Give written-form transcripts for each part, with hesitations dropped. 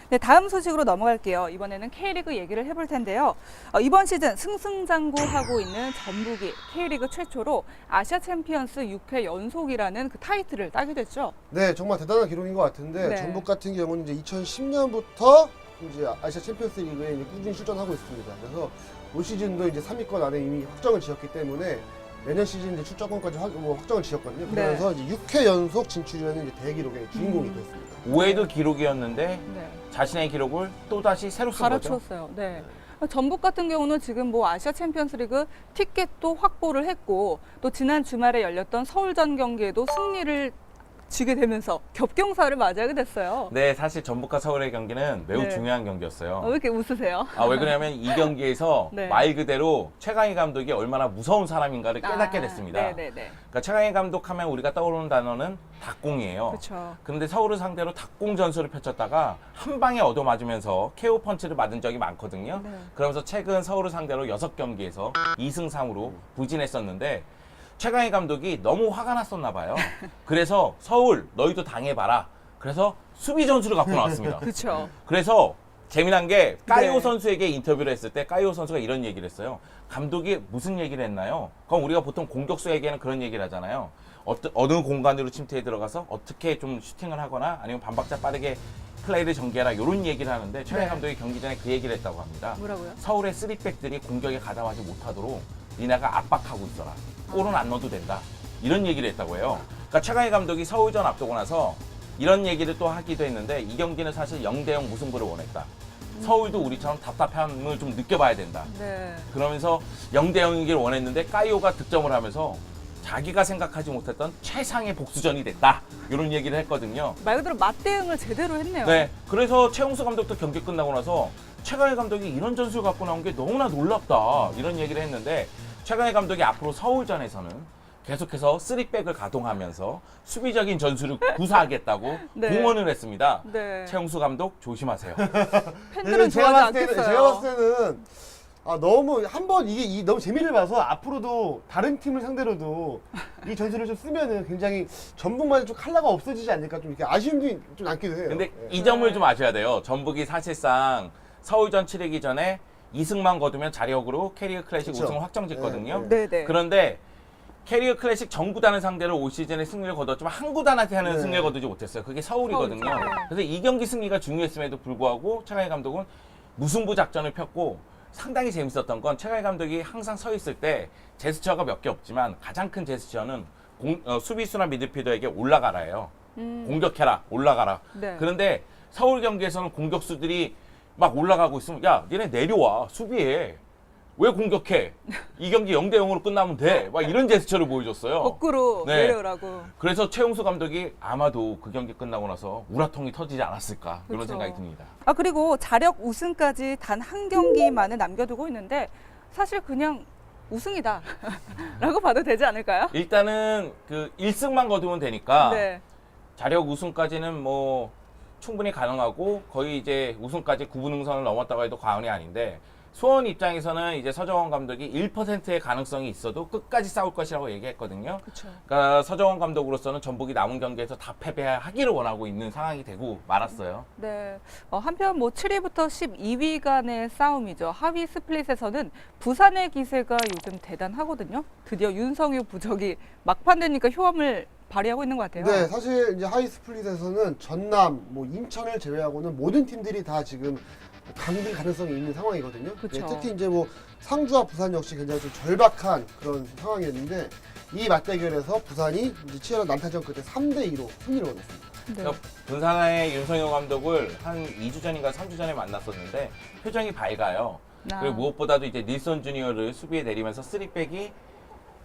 네, 다음 소식으로 넘어갈게요. 이번에는 K리그 얘기를 해볼 텐데요. 이번 시즌 승승장구하고 있는 전북이 K리그 최초로 아시아 챔피언스 6회 연속이라는 그 타이틀을 따게 됐죠. 네, 정말 대단한 기록인 것 같은데 네. 전북 같은 경우는 이제 2010년부터 이제 아시아 챔피언스 리그에 이제 꾸준히 출전하고 있습니다. 그래서 올 시즌도 이제 3위권 안에 이미 확정을 지었기 때문에 내년 시즌 이제 출전권까지 확정을 지었거든요. 그러면서 이제 6회 연속 진출이라는 이제 대기록의 주인공이 됐습니다. 5회도 기록이었는데 네. 자신의 기록을 또다시 새로 쓴 거죠. 갈아치웠어요. 네. 전북 같은 경우는 지금 뭐 아시아 챔피언스리그 티켓도 확보를 했고 또 지난 주말에 열렸던 서울전 경기에도 승리를 지게 되면서 겹경사를 맞이하게 됐어요. 네, 사실 전북과 서울의 경기는 매우 네. 중요한 경기였어요. 왜 이렇게 웃으세요? 왜 그러냐면 이 경기에서 네. 말 그대로 최강희 감독이 얼마나 무서운 사람인가를 깨닫게 됐습니다. 네네네. 그러니까 최강희 감독 하면 우리가 떠오르는 단어는 닭공이에요. 그렇죠. 그런데 서울을 상대로 닭공 전술을 펼쳤다가 한 방에 얻어맞으면서 KO 펀치를 맞은 적이 많거든요. 네. 그러면서 최근 서울을 상대로 6경기에서 2승 3무로 부진했었는데 최강희 감독이 너무 화가 났었나 봐요. 그래서 서울 너희도 당해봐라. 그래서 수비 전술을 갖고 나왔습니다. 그렇죠. 그래서 재미난 게 까이오 네. 선수에게 인터뷰를 했을 때 까이오 선수가 이런 얘기를 했어요. 감독이 무슨 얘기를 했나요? 그럼 우리가 보통 공격수에게는 그런 얘기를 하잖아요. 어느 공간으로 침투에 들어가서 어떻게 좀 슈팅을 하거나 아니면 반박자 빠르게 플레이를 전개해라 이런 얘기를 하는데 최강희 네. 감독이 경기 전에 그 얘기를 했다고 합니다. 뭐라고요? 서울의 3백들이 공격에 가담하지 못하도록 니네가 압박하고 있어라. 골은 안 넣어도 된다. 이런 얘기를 했다고 해요. 그러니까 최강희 감독이 서울전 앞두고 나서 이런 얘기를 또 하기도 했는데 이 경기는 사실 0대0 무승부를 원했다. 서울도 우리처럼 답답함을 좀 느껴봐야 된다. 네. 그러면서 0대0이길 원했는데 까이오가 득점을 하면서 자기가 생각하지 못했던 최상의 복수전이 됐다. 이런 얘기를 했거든요. 말 그대로 맞대응을 제대로 했네요. 네, 그래서 최용수 감독도 경기 끝나고 나서 최강희 감독이 이런 전술 갖고 나온 게 너무나 놀랍다. 이런 얘기를 했는데 최강희 감독이 앞으로 서울전에서는 계속해서 3백을 가동하면서 수비적인 전술을 구사하겠다고 네. 공언을 했습니다. 네. 최용수 감독 조심하세요. 팬들은 좋아하지 않겠어요. 제가 봤을 때는 너무 한번 이게 너무 재미를 봐서 앞으로도 다른 팀을 상대로도 이 전술을 좀 쓰면은 굉장히 전북만 좀 컬러가 없어지지 않을까 좀 이렇게 아쉬움이 좀 남기도 해요. 근데 예. 이 점을 좀 아셔야 돼요. 전북이 사실상 서울전 치르기 전에 2승만 거두면 자력으로 캐리어 클래식 그쵸. 우승을 확정짓거든요. 네, 네. 그런데 캐리어 클래식 전 구단을 상대로 올 시즌에 승리를 거뒀지만 한 구단한테 하는 네. 승리를 거두지 못했어요. 그게 서울이거든요. 서울이죠. 네. 그래서 이 경기 승리가 중요했음에도 불구하고 최강희 감독은 무승부 작전을 폈고 상당히 재밌었던 건 최강희 감독이 항상 서 있을 때 제스처가 몇 개 없지만 가장 큰 제스처는 수비수나 미드필더에게 올라가라예요. 공격해라, 올라가라. 네. 그런데 서울 경기에서는 공격수들이 막 올라가고 있으면 야, 니네 내려와, 수비해. 왜 공격해? 이 경기 0대0으로 끝나면 돼. 막 이런 제스처를 보여줬어요. 거꾸로 네. 내려오라고. 그래서 최용수 감독이 아마도 그 경기 끝나고 나서 우라통이 터지지 않았을까 이런 그렇죠. 생각이 듭니다. 그리고 자력 우승까지 단 한 경기만을 남겨두고 있는데 사실 그냥 우승이다 라고 봐도 되지 않을까요? 일단은 그 1승만 거두면 되니까 네. 자력 우승까지는 뭐 충분히 가능하고 거의 이제 우승까지 9분응선을 넘었다고 해도 과언이 아닌데 수원 입장에서는 이제 서정원 감독이 1%의 가능성이 있어도 끝까지 싸울 것이라고 얘기했거든요. 그렇죠. 그러니까 서정원 감독으로서는 전북이 남은 경기에서 다 패배하기를 원하고 있는 상황이 되고 말았어요. 네. 한편 뭐 7위부터 12위 간의 싸움이죠. 하위 스플릿에서는 부산의 기세가 요즘 대단하거든요. 드디어 윤성유 부적이 막판 되니까 효험을 발휘하고 있는 것 같아요. 네, 사실 이제 하이 스플릿에서는 전남, 뭐 인천을 제외하고는 모든 팀들이 다 지금 강등 가능성이 있는 상황이거든요. 그쵸. 네, 특히 이제 뭐 상주와 부산 역시 굉장히 좀 절박한 그런 상황이었는데 이 맞대결에서 부산이 이제 치열한 난타전 끝에 3대2로 승리를 거뒀습니다. 네. 그러니까 부산의 윤성효 감독을 한 2주 전인가 3주 전에 만났었는데 표정이 밝아요. 그리고 무엇보다도 이제 닐슨 주니어를 수비에 내리면서 3백이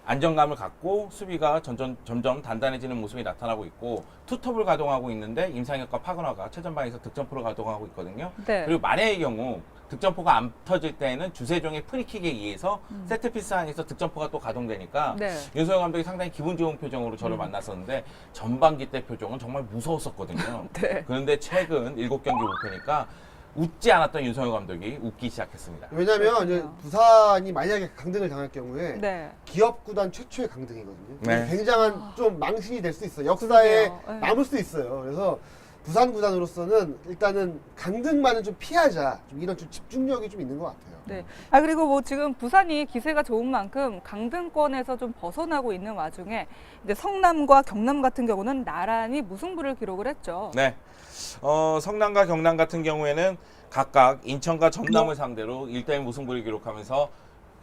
안정감을 갖고 수비가 점점 단단해지는 모습이 나타나고 있고 투톱을 가동하고 있는데 임상혁과 파그너가 최전방에서 득점포를 가동하고 있거든요. 네. 그리고 만약의 경우 득점포가 안 터질 때에는 주세종의 프리킥에 의해서 세트피스 안에서 득점포가 또 가동되니까 네. 윤석열 감독이 상당히 기분 좋은 표정으로 저를 만났었는데 전반기 때 표정은 정말 무서웠었거든요. 네. 그런데 최근 7경기 못하니까 웃지 않았던 윤석열 감독이 웃기 시작했습니다. 왜냐면 이제 그렇군요. 부산이 만약에 강등을 당할 경우에 네. 기업 구단 최초의 강등이거든요. 네. 굉장한 좀 망신이 될 수 있어요. 역사에 그러게요. 네. 남을 수 있어요. 그래서 부산 구단으로서는 일단은 강등만은 좀 피하자. 좀 이런 좀 집중력이 좀 있는 것 같아요. 네. 그리고 뭐 지금 부산이 기세가 좋은 만큼 강등권에서 좀 벗어나고 있는 와중에 이제 성남과 경남 같은 경우는 나란히 무승부를 기록을 했죠. 네. 성남과 경남 같은 경우에는 각각 인천과 전남을 상대로 1대1 무승부를 기록하면서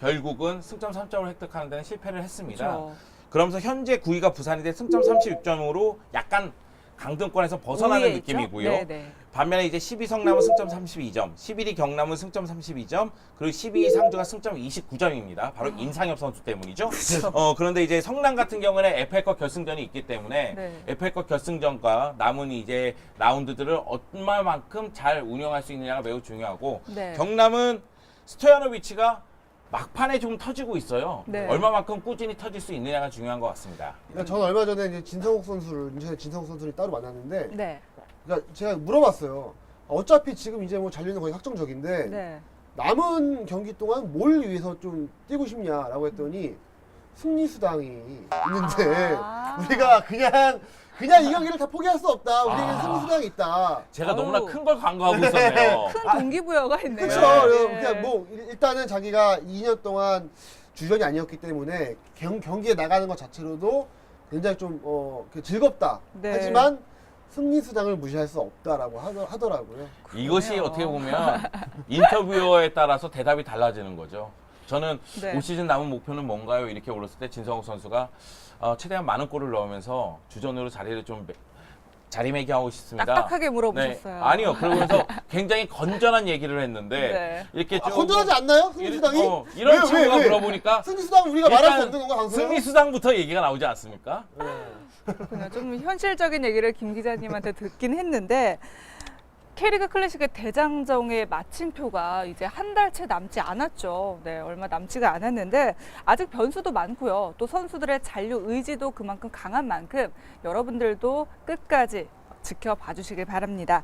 결국은 승점 3점을 획득하는 데는 실패를 했습니다. 그렇죠. 그러면서 현재 9위가 부산인데 승점 36점으로 약간 강등권에서 벗어나는 우위에 느낌이고요. 있죠? 네네. 반면에 이제 10위 성남은 승점 32점, 11위 경남은 승점 32점, 그리고 12위 상주가 승점 29점입니다. 바로 인상엽 선수 때문이죠. 그런데 이제 성남 같은 경우는 FA컵 결승전이 있기 때문에 네. FA컵 결승전과 남은 이제 라운드들을 얼마만큼 잘 운영할 수 있느냐가 매우 중요하고 네. 경남은 스토야노비치가 막판에 좀 터지고 있어요. 네. 얼마만큼 꾸준히 터질 수 있느냐가 중요한 것 같습니다. 그러니까 저는 얼마 전에 이제 진성욱 선수를 인천의 진성욱 선수를 따로 만났는데, 네. 그러니까 제가 물어봤어요. 어차피 지금 이제 뭐 잔류는 거의 확정적인데 네. 남은 경기 동안 뭘 위해서 좀 뛰고 싶냐라고 했더니 승리 수당이 있는데 아. 우리가 그냥 이 경기를 다 포기할 수 없다. 우리에게 승리 수당이 있다. 제가 아유. 너무나 큰 걸 광고하고 있었네요. 큰 동기부여가 있네요. 그렇죠. 네. 그냥 뭐 일단은 자기가 2년 동안 주전이 아니었기 때문에 경기에 나가는 것 자체로도 굉장히 좀 즐겁다. 네. 하지만 승리 수당을 무시할 수 없다라고 하더라고요. 이것이 그러네요. 어떻게 보면 인터뷰어에 따라서 대답이 달라지는 거죠. 저는 네. 올 시즌 남은 목표는 뭔가요? 이렇게 물었을 때 진성욱 선수가 최대한 많은 골을 넣으면서 주전으로 자리매김하고 싶습니다. 딱딱하게 물어보셨어요. 네. 아니요. 그러면서 굉장히 건전한 얘기를 했는데 네. 이렇게 좀 건전하지 않나요? 승리 수당이? 이런 왜, 친구가 왜? 물어보니까 승리 수당 우리가 말할 수 일단 없는 건가 방송에? 승리 수당부터 얘기가 나오지 않습니까? 그냥 좀 현실적인 얘기를 김 기자님한테 듣긴 했는데 K리그 클래식의 대장정의 마침표가 이제 한 달 채 남지 않았죠. 네, 얼마 남지가 않았는데 아직 변수도 많고요. 또 선수들의 잔류 의지도 그만큼 강한 만큼 여러분들도 끝까지 지켜봐 주시길 바랍니다.